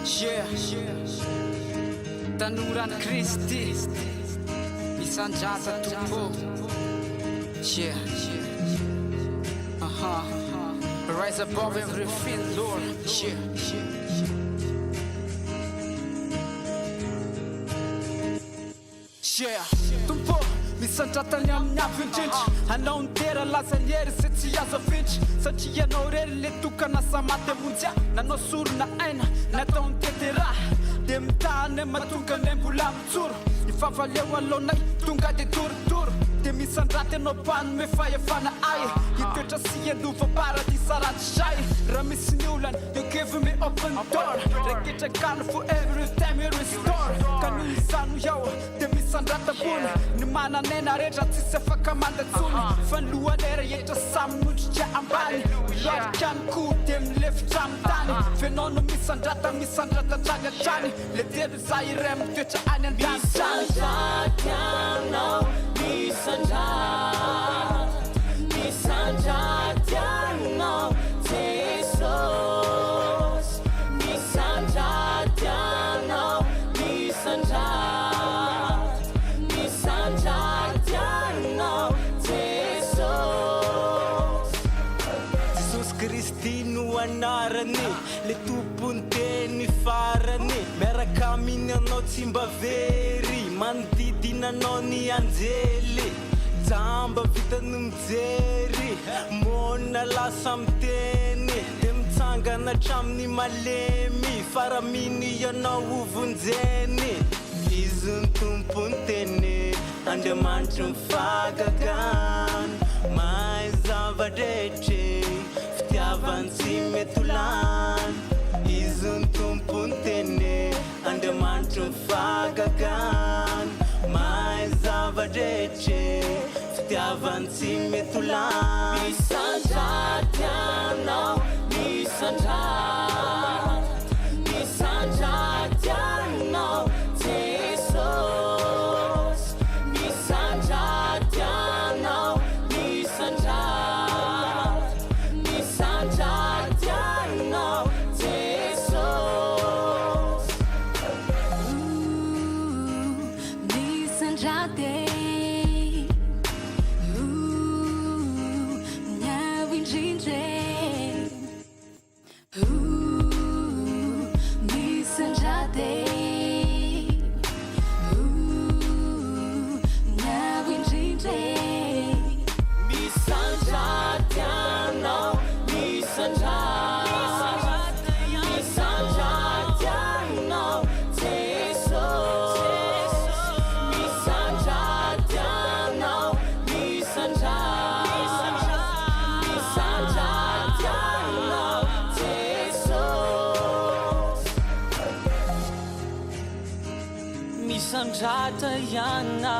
Yeah, Tanuran Christi Misanjata Tupo. Yeah, rise above every field, Lord. Yeah, Tumpo Misanjata Nyamnyavintch Anon Tera Lazanier Setiaza Finch Satia Norel Letukana Samate Munja Nano Surna Aina Naton Tetera Demta Nematunka Nembulam Tur Ifavalewa Lonai Tunga de Tur De Misandrate no pan me fire fana aye Itoetra sia duva paradisa ratsy shay Raha misy ny olana you give me open door Reketra kano for every time you restore Ka noho izany iaho de misandratabony Ny mananena rehetra tsisy afaka mandatsony Fa ny lohanera etra samy nodritra ambany Loarika ny koa de milefitra amin'ny tany Venao no misandrata tragatrany Le telo za iray mitoetra any an-danitany Misanjatiano Jesus Misanjatiano Misanjatiano Jesus Kristy no anarany le tompony teny farany miaraka aminy anao tsy mba very manodidina anao ny anjely jamba vitany mijery mona lasa miteny de mitsangana hatramin'ny malemy faraminy ianao hovonjeny izy ny tompony teny Andriamanitry mifagagany mahay zavadrehetra fitiavany tsy mety ho lany izy ny tompony teny Andriamanitry mifagagany mahay zavadrehetra fitiavany tsy mety ho lany Misanjatiano Misanjatiano Jesus Misanjatiano Misanjatiano Jesus Misanjate Nyawinjinje Misanjate Nyawinjinje Misanjatiano Misanjatiano Jesus Misanjatiano Misanjatiano Jesus Misanjatiano